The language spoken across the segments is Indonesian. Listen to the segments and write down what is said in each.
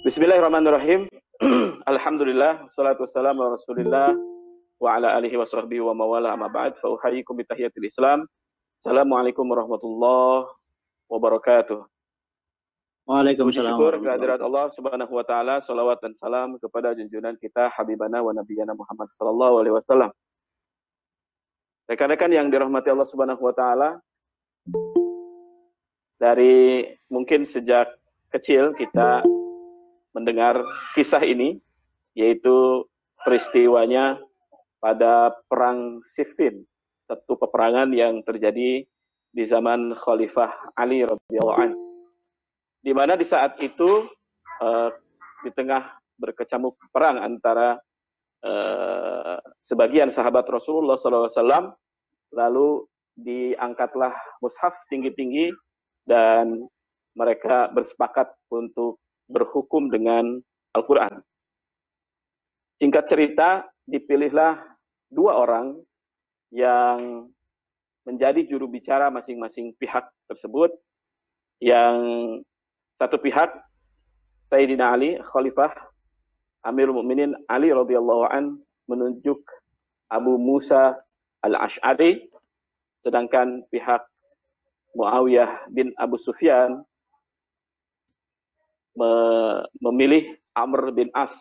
Bismillahirrahmanirrahim. Alhamdulillah, wassalatu wassalamu ala Rasulillah wa ala alihi wa sahbihi wa mawala amma ba'd. Fa uhayyikum bi tahiyatil Islam. Assalamualaikum warahmatullahi wabarakatuh. Puji Waalaikumsalam syukur warahmatullahi kehadirat Allah Subhanahu wa taala, salawat dan salam kepada junjungan kita habibana wa nabiyana Muhammad sallallahu alaihi wasallam. Rekan-rekan yang dirahmati Allah Subhanahu wa taala, dari mungkin sejak kecil kita mendengar kisah ini, yaitu peristiwanya pada Perang Siffin, satu peperangan yang terjadi di zaman Khalifah Ali radhiyallahu anhu. Di mana di saat itu di tengah berkecamuk perang antara sebagian sahabat Rasulullah SAW, lalu diangkatlah mushaf tinggi-tinggi dan mereka bersepakat untuk berhukum dengan Al-Quran. Singkat cerita, dipilihlah dua orang yang menjadi juru bicara masing-masing pihak tersebut. Yang satu pihak, Sayyidina Ali, Khalifah Amirul Mukminin Ali radhiyallahu an, menunjuk Abu Musa al-Ash'ari, sedangkan pihak Muawiyah bin Abu Sufyan memilih Amr bin As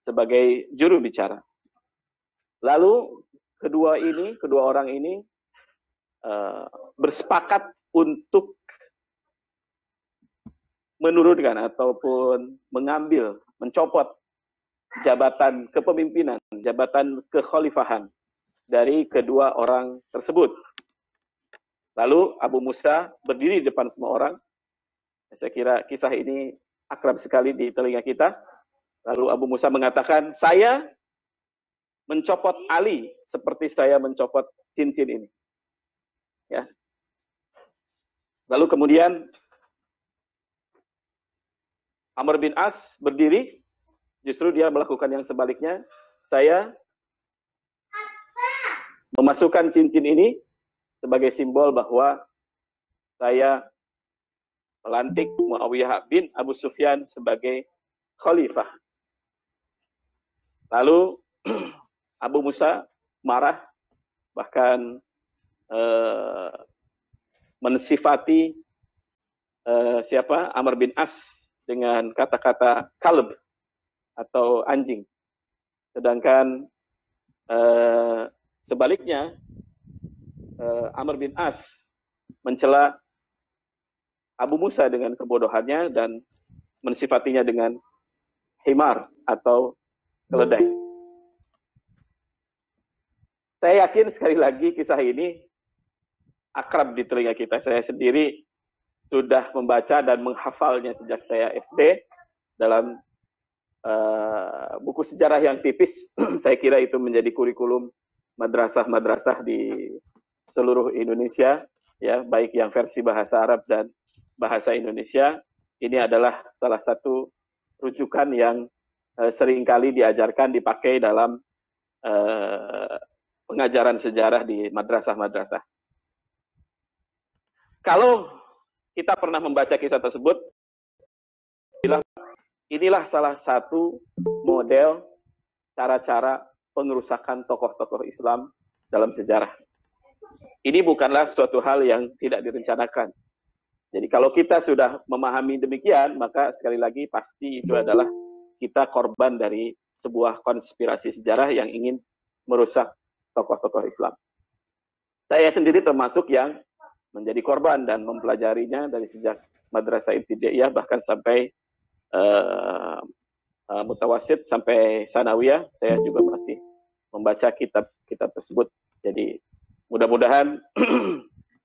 sebagai juru bicara. Lalu kedua orang ini bersepakat untuk menurunkan ataupun mencopot jabatan kepemimpinan, jabatan kekhalifahan dari kedua orang tersebut. Lalu Abu Musa berdiri di depan semua orang. Saya kira kisah ini akrab sekali di telinga kita. Lalu Abu Musa mengatakan, saya mencopot Ali seperti saya mencopot cincin ini. Ya. Lalu kemudian Amr bin As berdiri, justru dia melakukan yang sebaliknya. Saya memasukkan cincin ini sebagai simbol bahwa saya melantik Muawiyah bin Abu Sufyan sebagai khalifah. Lalu Abu Musa marah, bahkan mensifati Amr bin As dengan kata-kata kalb atau anjing. Sedangkan sebaliknya Amr bin As mencela Abu Musa dengan kebodohannya dan mensifatinya dengan himar atau keledai. Saya yakin sekali lagi kisah ini akrab di telinga kita. Saya sendiri sudah membaca dan menghafalnya sejak saya SD dalam buku sejarah yang tipis. Saya kira itu menjadi kurikulum madrasah-madrasah di seluruh Indonesia, ya, baik yang versi bahasa Arab dan bahasa Indonesia. Ini adalah salah satu rujukan yang seringkali diajarkan, dipakai dalam pengajaran sejarah di madrasah-madrasah. Kalau kita pernah membaca kisah tersebut, inilah salah satu model cara-cara pengerusakan tokoh-tokoh Islam dalam sejarah. Ini bukanlah suatu hal yang tidak direncanakan. Jadi kalau kita sudah memahami demikian, maka sekali lagi pasti itu adalah kita korban dari sebuah konspirasi sejarah yang ingin merusak tokoh-tokoh Islam. Saya sendiri termasuk yang menjadi korban dan mempelajarinya dari sejak madrasah ibtidaiyah bahkan sampai mutawasid sampai sanawiyah. Saya juga masih membaca kitab-kitab tersebut. Jadi mudah-mudahan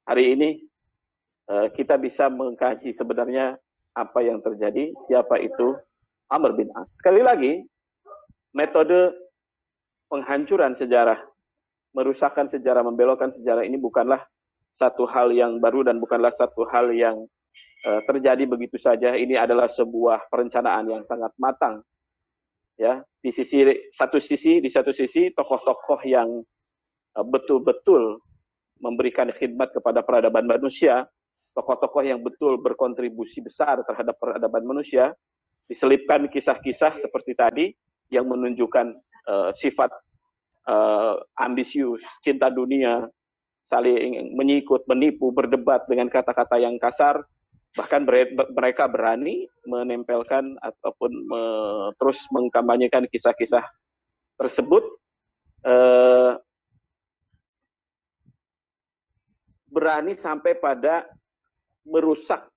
hari ini kita bisa mengkaji sebenarnya apa yang terjadi, siapa itu Amr bin As. Sekali lagi, metode penghancuran sejarah, merusakkan sejarah, membelokkan sejarah ini bukanlah satu hal yang baru dan bukanlah satu hal yang terjadi begitu saja. Ini adalah sebuah perencanaan yang sangat matang. Ya, di satu sisi tokoh-tokoh yang betul-betul memberikan khidmat kepada peradaban manusia, tokoh-tokoh yang betul berkontribusi besar terhadap peradaban manusia, diselipkan kisah-kisah seperti tadi yang menunjukkan sifat ambisius, cinta dunia, saling menyikut, menipu, berdebat dengan kata-kata yang kasar, bahkan mereka berani menempelkan ataupun terus mengkampanyekan kisah-kisah tersebut, berani sampai pada merusak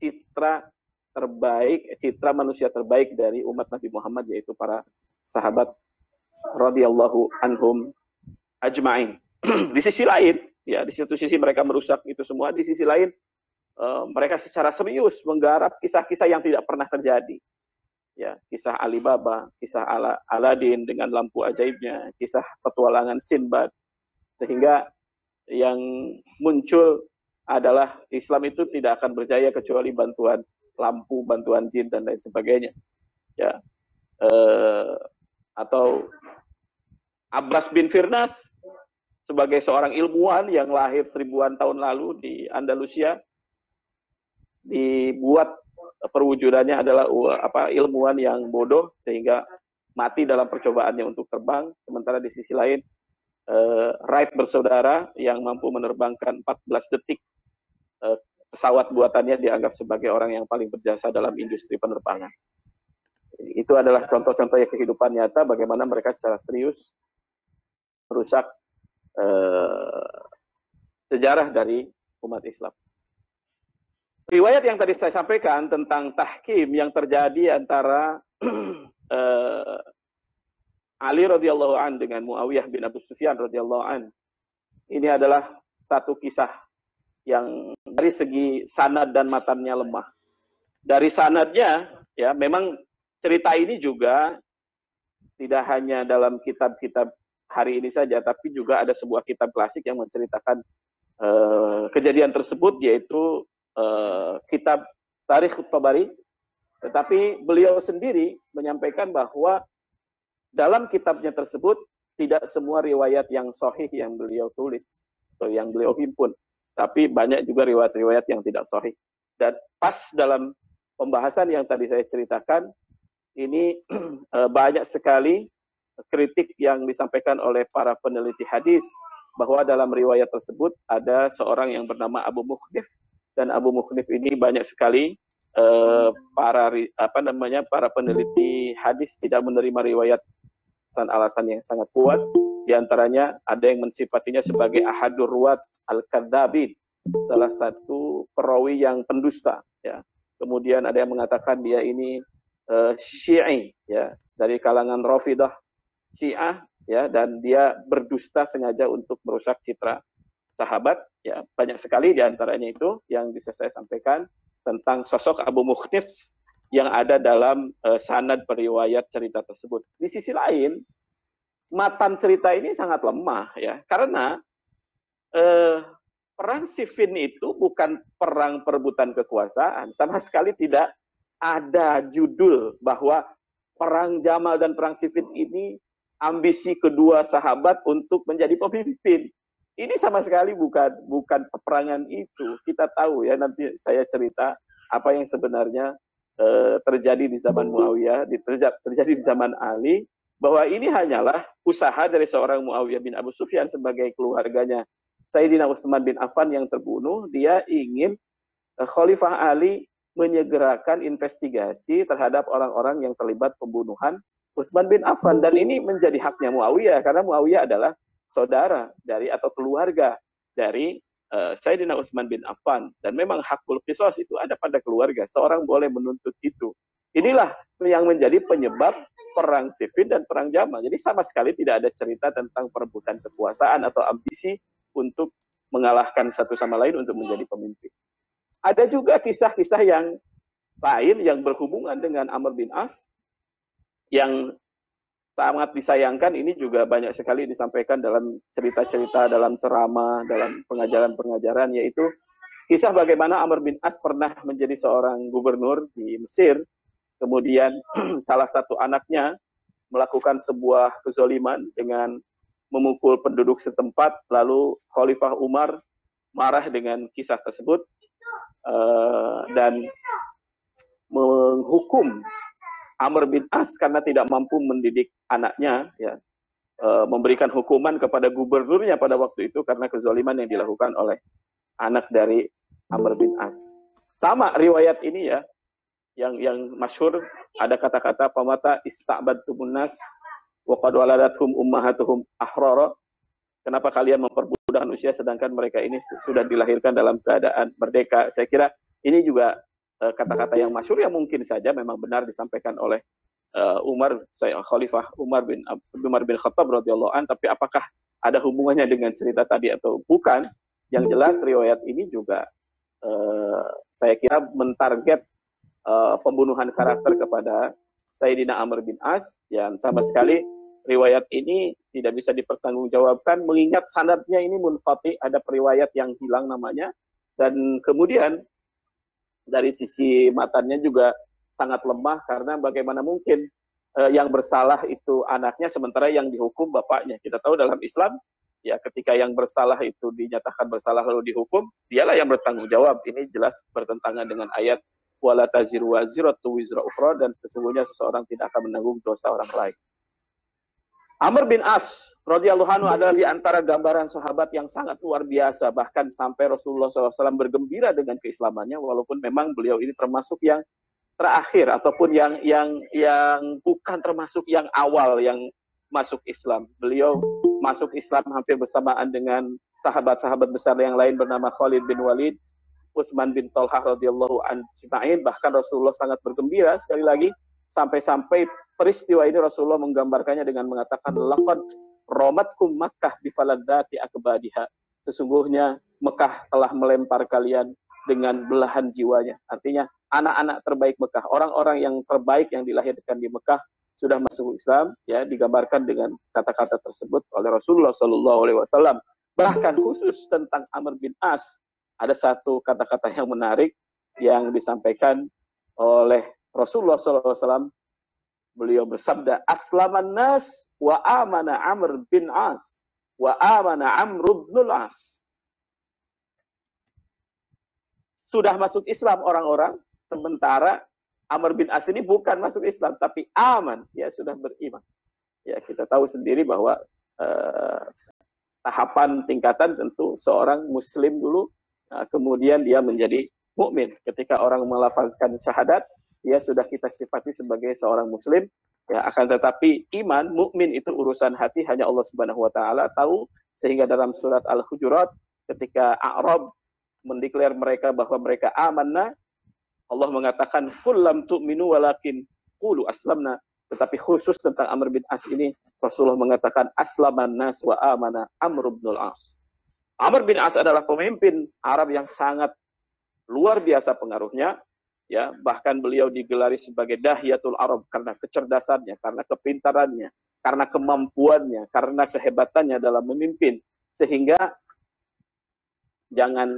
citra terbaik, citra manusia terbaik dari umat Nabi Muhammad, yaitu para sahabat radhiyallahu anhum ajma'in. Di sisi lain, ya di satu sisi mereka merusak itu semua, di sisi lain mereka secara serius menggarap kisah-kisah yang tidak pernah terjadi. Ya, kisah Alibaba, kisah Aladin dengan lampu ajaibnya, kisah petualangan Sinbad, sehingga yang muncul adalah Islam itu tidak akan berjaya kecuali bantuan lampu, bantuan jin dan lain sebagainya. Ya, atau Abbas bin Firnas sebagai seorang ilmuwan yang lahir 1000-an tahun lalu di Andalusia, dibuat perwujudannya adalah ilmuwan yang bodoh sehingga mati dalam percobaannya untuk terbang. Sementara di sisi lain Wright bersaudara yang mampu menerbangkan 14 detik pesawat buatannya dianggap sebagai orang yang paling berjasa dalam industri penerbangan. Itu adalah contoh-contoh kehidupan nyata bagaimana mereka secara serius merusak sejarah dari umat Islam. Riwayat yang tadi saya sampaikan tentang tahkim yang terjadi antara Ali radhiyallahu an dengan Muawiyah bin Abu Sufyan radhiyallahu an, ini adalah satu kisah yang dari segi sanad dan matannya lemah. Dari sanadnya, ya memang cerita ini juga tidak hanya dalam kitab-kitab hari ini saja, tapi juga ada sebuah kitab klasik yang menceritakan kejadian tersebut, yaitu kitab Tarikh Tabari. Tetapi beliau sendiri menyampaikan bahwa dalam kitabnya tersebut tidak semua riwayat yang sahih yang beliau tulis atau yang beliau himpun, tapi banyak juga riwayat-riwayat yang tidak sahih. Dan pas dalam pembahasan yang tadi saya ceritakan, ini banyak sekali kritik yang disampaikan oleh para peneliti hadis bahwa dalam riwayat tersebut ada seorang yang bernama Abu Mukhnif, dan Abu Mukhnif ini banyak sekali para peneliti hadis tidak menerima riwayat alasan yang sangat kuat. Di antaranya ada yang mensifatinya sebagai ahadur ruwat al-kadzabin, salah satu perawi yang pendusta, ya. Kemudian ada yang mengatakan dia ini Syi'i, ya, dari kalangan Rafidah Syiah, ya, dan dia berdusta sengaja untuk merusak citra sahabat, ya. Banyak sekali di antaranya itu yang bisa saya sampaikan tentang sosok Abu Mukhnif yang ada dalam sanad periwayat cerita tersebut. Di sisi lain, matan cerita ini sangat lemah, ya, karena perang Siffin itu bukan perang perebutan kekuasaan, sama sekali tidak ada judul bahwa perang Jamal dan perang Siffin ini ambisi kedua sahabat untuk menjadi pemimpin. Ini sama sekali bukan peperangan itu. Kita tahu, ya, nanti saya cerita apa yang sebenarnya terjadi di zaman Muawiyah, terjadi di zaman Ali, bahwa ini hanyalah usaha dari seorang Muawiyah bin Abu Sufyan sebagai keluarganya Sayyidina Utsman bin Affan yang terbunuh. Dia ingin Khalifah Ali menyegerakan investigasi terhadap orang-orang yang terlibat pembunuhan Utsman bin Affan, dan ini menjadi haknya Muawiyah karena Muawiyah adalah saudara dari atau keluarga dari Sayyidina Utsman bin Affan, dan memang hakul qisas itu ada pada keluarga, seorang boleh menuntut itu. Inilah yang menjadi penyebab perang Siffin dan perang Jamal. Jadi sama sekali tidak ada cerita tentang perebutan kekuasaan atau ambisi untuk mengalahkan satu sama lain untuk menjadi pemimpin. Ada juga kisah-kisah yang lain yang berhubungan dengan Amr bin As yang sangat disayangkan. Ini juga banyak sekali disampaikan dalam cerita-cerita, dalam ceramah, dalam pengajaran-pengajaran, yaitu kisah bagaimana Amr bin As pernah menjadi seorang gubernur di Mesir, kemudian salah satu anaknya melakukan sebuah kezaliman dengan memukul penduduk setempat, lalu Khalifah Umar marah dengan kisah tersebut, dan menghukum Amr bin As karena tidak mampu mendidik anaknya, ya, memberikan hukuman kepada gubernurnya pada waktu itu karena kezaliman yang dilakukan oleh anak dari Amr bin As. Sama riwayat ini ya, yang masyhur, ada kata-kata pamata ista'badtumun nas wa qad waladathum ummahatuhum ahrara. Kenapa kalian memperbudak manusia sedangkan mereka ini sudah dilahirkan dalam keadaan merdeka? Saya kira ini juga kata-kata yang masyhur yang mungkin saja memang benar disampaikan oleh Khalifah Umar bin Khattab radhiyallahu an, tapi apakah ada hubungannya dengan cerita tadi atau bukan? Yang jelas riwayat ini juga saya kira mentarget pembunuhan karakter kepada Sayyidina Amr bin As, yang sama sekali riwayat ini tidak bisa dipertanggungjawabkan mengingat sanadnya ini munqati, ada periwayat yang hilang namanya, dan kemudian dari sisi matannya juga sangat lemah karena bagaimana mungkin yang bersalah itu anaknya sementara yang dihukum bapaknya. Kita tahu dalam Islam ya, ketika yang bersalah itu dinyatakan bersalah lalu dihukum, dialah yang bertanggung jawab. Ini jelas bertentangan dengan ayat wala taziru waziratu wizra ukhra, dan sesungguhnya seseorang tidak akan menanggung dosa orang lain. Amr bin As radhiyallahu anhu adalah di antara gambaran sahabat yang sangat luar biasa, bahkan sampai Rasulullah SAW bergembira dengan keislamannya, walaupun memang beliau ini termasuk yang terakhir ataupun yang bukan termasuk yang awal yang masuk Islam. Beliau masuk Islam hampir bersamaan dengan sahabat-sahabat besar yang lain bernama Khalid bin Walid, Utsman bin Thalhah radhiyallahu anhu, bahkan Rasulullah sangat bergembira sekali lagi, sampai-sampai peristiwa ini Rasulullah menggambarkannya dengan mengatakan laqad ramatkum Makkah bifaladati akbadiha. Sesungguhnya Mekah telah melempar kalian dengan belahan jiwanya. Artinya anak-anak terbaik Mekah, orang-orang yang terbaik yang dilahirkan di Mekah sudah masuk Islam, ya, digambarkan dengan kata-kata tersebut oleh Rasulullah SAW. Bahkan khusus tentang Amr bin As, ada satu kata-kata yang menarik yang disampaikan oleh Rasulullah SAW. Beliau bersabda, aslaman nas wa amana Amr bin As wa amana Amr bin As. Sudah masuk Islam orang-orang, sementara Amr bin As ini bukan masuk Islam, tapi aman, ya, sudah beriman. Ya, kita tahu sendiri bahwa tahapan tingkatan tentu seorang Muslim dulu, kemudian dia menjadi mukmin. Ketika orang melafazkan syahadat, dia sudah kita sifati sebagai seorang Muslim. Ya, akan tetapi iman, mukmin itu urusan hati, hanya Allah Subhanahu Wa Taala tahu. Sehingga dalam surat Al-Hujurat, ketika A'rab mendeklar mereka bahwa mereka amanna, Allah mengatakan kullam tu'minu walakin qulu aslamna. Tetapi khusus tentang Amr bin As ini, Rasulullah mengatakan aslaman nas wa amana Amr bin As. Amr bin As adalah pemimpin Arab yang sangat luar biasa pengaruhnya, ya, bahkan beliau digelari sebagai Dahiyatul Arab karena kecerdasannya, karena kepintarannya, karena kemampuannya, karena kehebatannya dalam memimpin. Sehingga jangan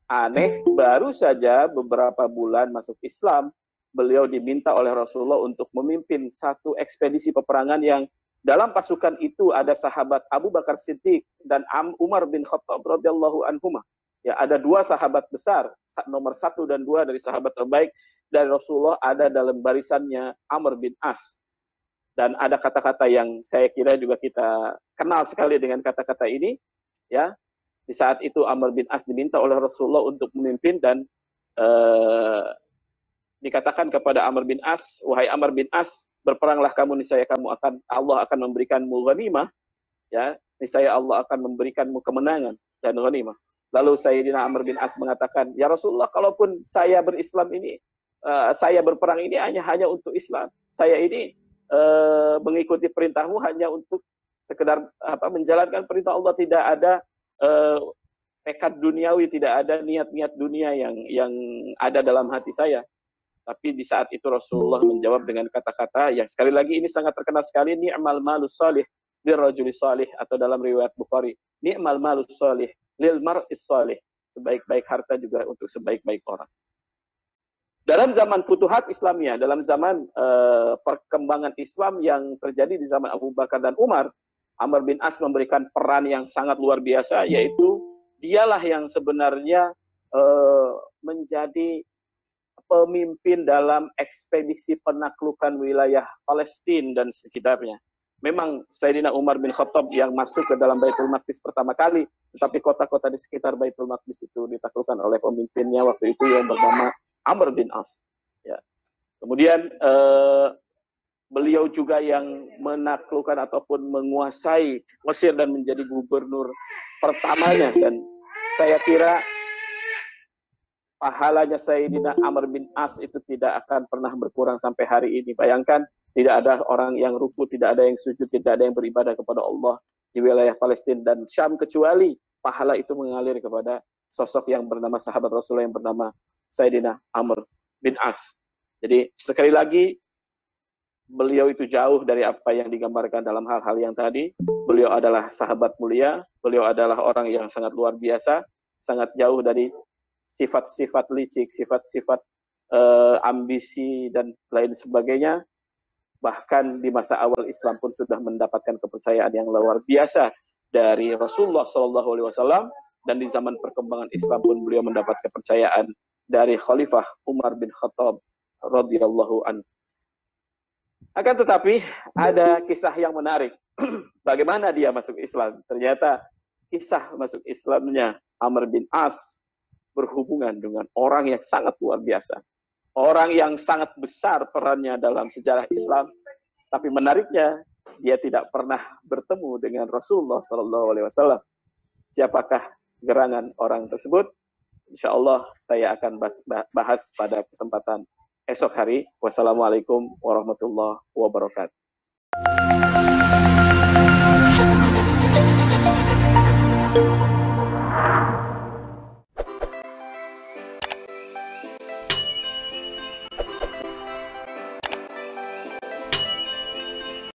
aneh, baru saja beberapa bulan masuk Islam, beliau diminta oleh Rasulullah untuk memimpin satu ekspedisi peperangan yang dalam pasukan itu ada sahabat Abu Bakar Siddiq dan Umar bin Khattab radhiyallahu anhuma. Ya, ada dua sahabat besar, nomor 1 dan 2 dari sahabat terbaik dari Rasulullah ada dalam barisannya Amr bin As. Dan ada kata-kata yang saya kira juga kita kenal sekali dengan kata-kata ini, ya. Di saat itu Amr bin As diminta oleh Rasulullah untuk memimpin dan dikatakan kepada Amr bin As, wahai Amr bin As, berperanglah kamu, niscaya Allah akan memberikanmu ghanimah, ya, niscaya Allah akan memberikanmu kemenangan dan ghanimah. Lalu Sayyidina Amr bin As mengatakan, ya Rasulullah, kalaupun saya berislam ini, saya berperang ini hanya untuk Islam. Saya ini mengikuti perintahmu hanya untuk sekedar menjalankan perintah Allah, tidak ada tekad duniawi, tidak ada niat-niat dunia yang ada dalam hati saya. Tapi di saat itu Rasulullah menjawab dengan kata-kata yang sekali lagi ini sangat terkenal sekali, ni'mal malus salih lirrajuli salih, atau dalam riwayat Bukhari, ni'mal malus salih lil mar'is salih, sebaik-baik harta juga untuk sebaik-baik orang. Dalam zaman Futuhat Islamiyah, dalam zaman perkembangan Islam yang terjadi di zaman Abu Bakar dan Umar, Amr bin As memberikan peran yang sangat luar biasa, yaitu dialah yang sebenarnya menjadi pemimpin dalam ekspedisi penaklukan wilayah Palestina dan sekitarnya. Memang Sayyidina Umar bin Khattab yang masuk ke dalam Baitul Maqdis pertama kali, tetapi kota-kota di sekitar Baitul Maqdis itu ditaklukkan oleh pemimpinnya waktu itu yang bernama Amr bin As. Ya. Kemudian beliau juga yang menaklukkan ataupun menguasai Mesir dan menjadi gubernur pertamanya, dan saya kira pahalanya Sayyidina Amr bin As itu tidak akan pernah berkurang sampai hari ini. Bayangkan, tidak ada orang yang ruku, tidak ada yang sujud, tidak ada yang beribadah kepada Allah di wilayah Palestina dan Syam, kecuali pahala itu mengalir kepada sosok yang bernama sahabat Rasulullah yang bernama Sayyidina Amr bin As. Jadi sekali lagi, beliau itu jauh dari apa yang digambarkan dalam hal-hal yang tadi. Beliau adalah sahabat mulia, beliau adalah orang yang sangat luar biasa, sangat jauh dari sifat-sifat licik, sifat-sifat ambisi dan lain sebagainya. Bahkan di masa awal Islam pun sudah mendapatkan kepercayaan yang luar biasa dari Rasulullah SAW, dan di zaman perkembangan Islam pun beliau mendapat kepercayaan dari Khalifah Umar bin Khattab radhiyallahu anhu. Akan tetapi ada kisah yang menarik. Bagaimana dia masuk Islam? Ternyata kisah masuk Islamnya Amr bin As berhubungan dengan orang yang sangat luar biasa. Orang yang sangat besar perannya dalam sejarah Islam, tapi menariknya dia tidak pernah bertemu dengan Rasulullah SAW. Siapakah gerangan orang tersebut? Insya Allah saya akan bahas pada kesempatan esok hari. Wassalamualaikum warahmatullahi wabarakatuh.